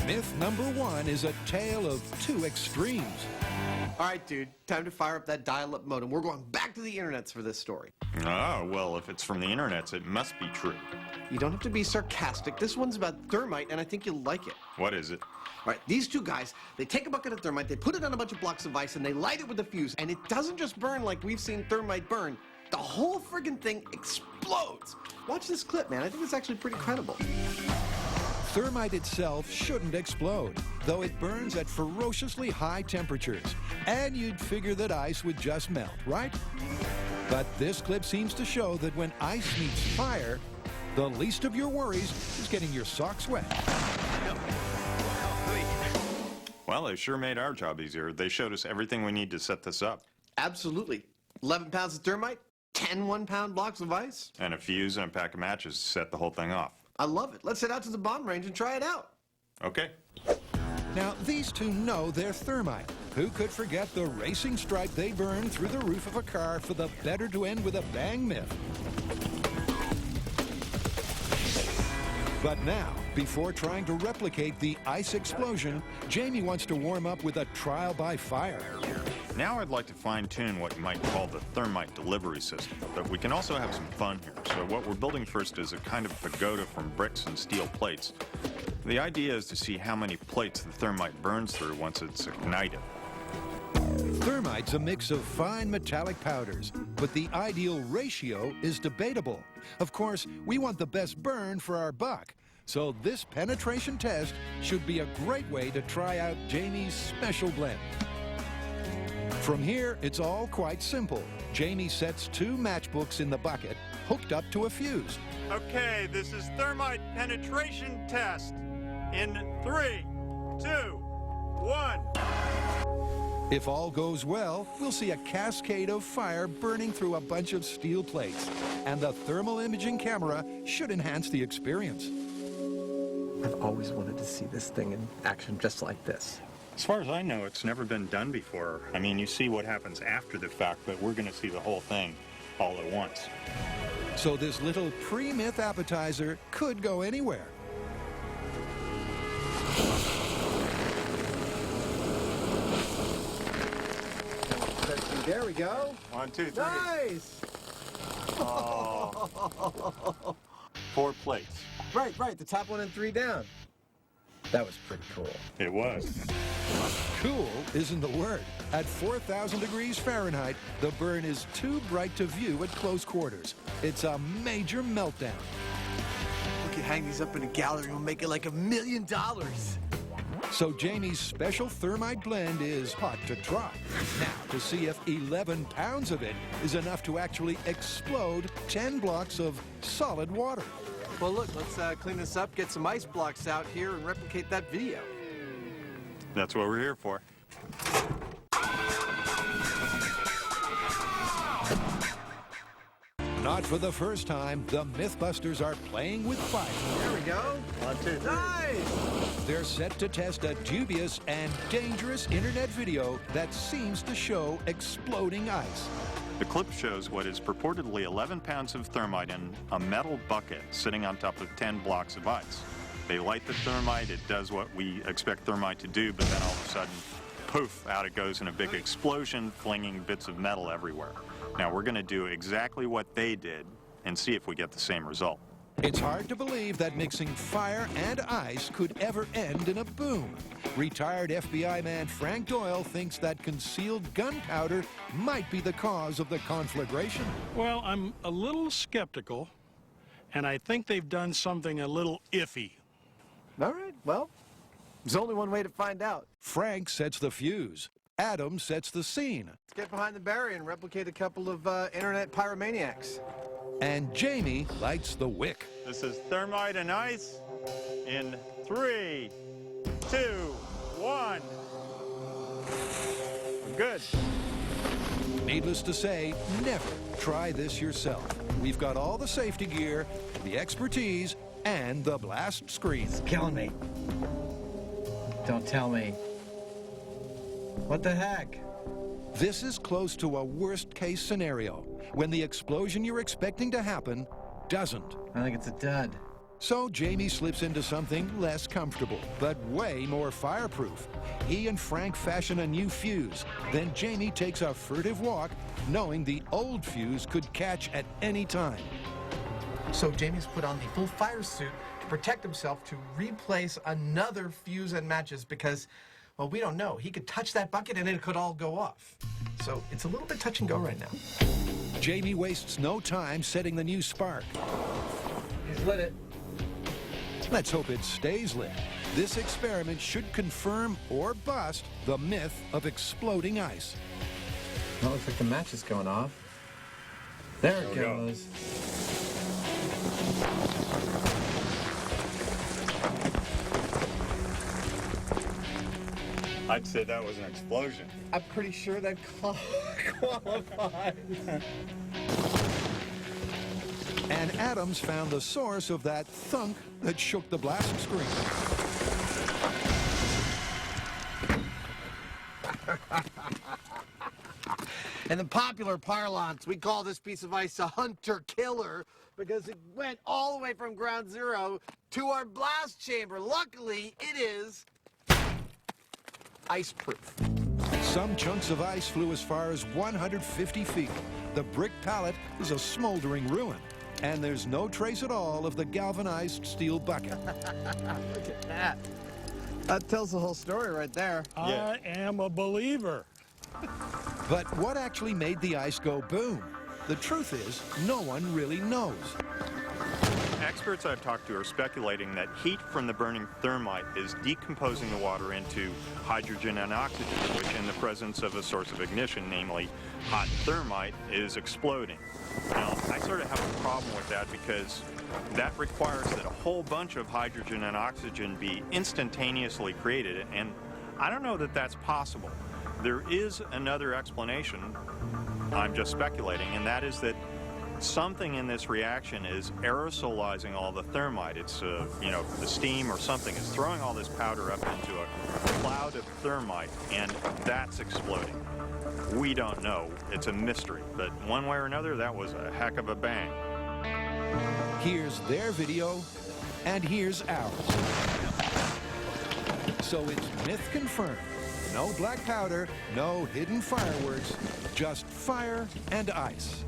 Myth number 1 is a tale of two extremes. All right, dude, time to fire up that dial-up modem. We're going back to the internets for this story. Oh, well, if it's from the internets, it must be true. You don't have to be sarcastic. This one's about thermite, and I think you'll like it. What is it? All right, these two guys, they take a bucket of thermite, they put it on a bunch of blocks of ice, and they light it with a fuse. And it doesn't just burn like we've seen thermite burn. The whole friggin' thing explodes. Watch this clip, man. I think it's actually pretty credible. Thermite itself shouldn't explode, though it burns at ferociously high temperatures. And you'd figure that ice would just melt, right? But this clip seems to show that when ice meets fire, the least of your worries is getting your socks wet. Well, they sure made our job easier. They showed us everything we need to set this up. Absolutely. 11 pounds of thermite, 10 one-pound blocks of ice. And a fuse and a pack of matches to set the whole thing off. I love it. Let's head out to the bomb range and try it out. Okay. Now, these two know they're thermite. Who could forget the racing stripe they burned through the roof of a car for the better to end with a bang myth? But now, before trying to replicate the ice explosion, Jamie wants to warm up with a trial by fire. Now I'd like to fine-tune what you might call the thermite delivery system, but we can also have some fun here. So what we're building first is a kind of pagoda from bricks and steel plates. The idea is to see how many plates the thermite burns through once it's ignited. Thermite's a mix of fine metallic powders, but the ideal ratio is debatable. Of course, we want the best burn for our buck, so this penetration test should be a great way to try out Jamie's special blend. From here, it's all quite simple. Jamie sets 2 matchbooks in the bucket, hooked up to a fuse. Okay, this is thermite penetration test. In 3, 2, 1. If all goes well, we'll see a cascade of fire burning through a bunch of steel plates. And the thermal imaging camera should enhance the experience. I've always wanted to see this thing in action just like this. As far as I know, it's never been done before. I mean, you see what happens after the fact, but we're going to see the whole thing all at once. So this little pre-myth appetizer could go anywhere. There we go. 1, 2, 3. Nice! Oh. 4 plates. Right, the top 1 and 3 down. That was pretty cool. It was. Cool isn't the word. At 4,000 degrees Fahrenheit, the burn is too bright to view at close quarters. It's a major meltdown. We could hang these up in a gallery and make it like $1 million. So Jamie's special thermite blend is hot to try. Now, to see if 11 pounds of it is enough to actually explode 10 blocks of solid water. Well, look, let's clean this up, get some ice blocks out here, and replicate that video. That's what we're here for. Not for the first time, the Mythbusters are playing with fire. There we go. 1, 2, 3. Nice! They're set to test a dubious and dangerous internet video that seems to show exploding ice. The clip shows what is purportedly 11 pounds of thermite in a metal bucket sitting on top of 10 blocks of ice. They light the thermite, it does what we expect thermite to do, but then all of a sudden, poof, out it goes in a big explosion, flinging bits of metal everywhere. Now we're going to do exactly what they did and see if we get the same result. It's hard to believe that mixing fire and ice could ever end in a boom. Retired FBI man Frank Doyle thinks that concealed gunpowder might be the cause of the conflagration. Well, I'm a little skeptical, and I think they've done something a little iffy. All right, well, there's only one way to find out. Frank sets the fuse. Adam sets the scene. Let's get behind the barrier and replicate a couple of internet pyromaniacs. And Jamie lights the wick. This is thermite and ice in 3, 2, 1. We're good. Needless to say, never try this yourself. We've got all the safety gear, the expertise, and the blast screen. It's killing me. Don't tell me. What the heck? This is close to a worst-case scenario, when the explosion you're expecting to happen doesn't. I think it's a dud. So Jamie slips into something less comfortable, but way more fireproof. He and Frank fashion a new fuse. Then Jamie takes a furtive walk, knowing the old fuse could catch at any time. So Jamie's put on the full fire suit to protect himself to replace another fuse and matches because, well, we don't know. He could touch that bucket and it could all go off. So it's a little bit touch and go right now. Jamie wastes no time setting the new spark. He's lit it. Let's hope it stays lit. This experiment should confirm or bust the myth of exploding ice. Well, looks like the match is going off. There it goes. I'd say that was an explosion. I'm pretty sure that qualifies. And Adams found the source of that thunk that shook the blast screen. In the popular parlance, we call this piece of ice a hunter-killer because it went all the way from ground zero to our blast chamber. Luckily, it is ice-proof. Some chunks of ice flew as far as 150 feet. The brick pallet is a smoldering ruin. And there's no trace at all of the galvanized steel bucket. Look at that. That tells the whole story right there. I am a believer. But what actually made the ice go boom? The truth is, no one really knows. Experts I've talked to are speculating that heat from the burning thermite is decomposing the water into hydrogen and oxygen, which in the presence of a source of ignition, namely hot thermite, is exploding. Now, I sort of have a problem with that because that requires that a whole bunch of hydrogen and oxygen be instantaneously created, and I don't know that that's possible. There is another explanation, I'm just speculating, and that is that something in this reaction is aerosolizing all the thermite. It's, the steam or something is throwing all this powder up into a cloud of thermite, and that's exploding. We don't know. It's a mystery. But one way or another, that was a heck of a bang. Here's their video, and here's ours. So it's myth confirmed. No black powder, no hidden fireworks, just fire and ice.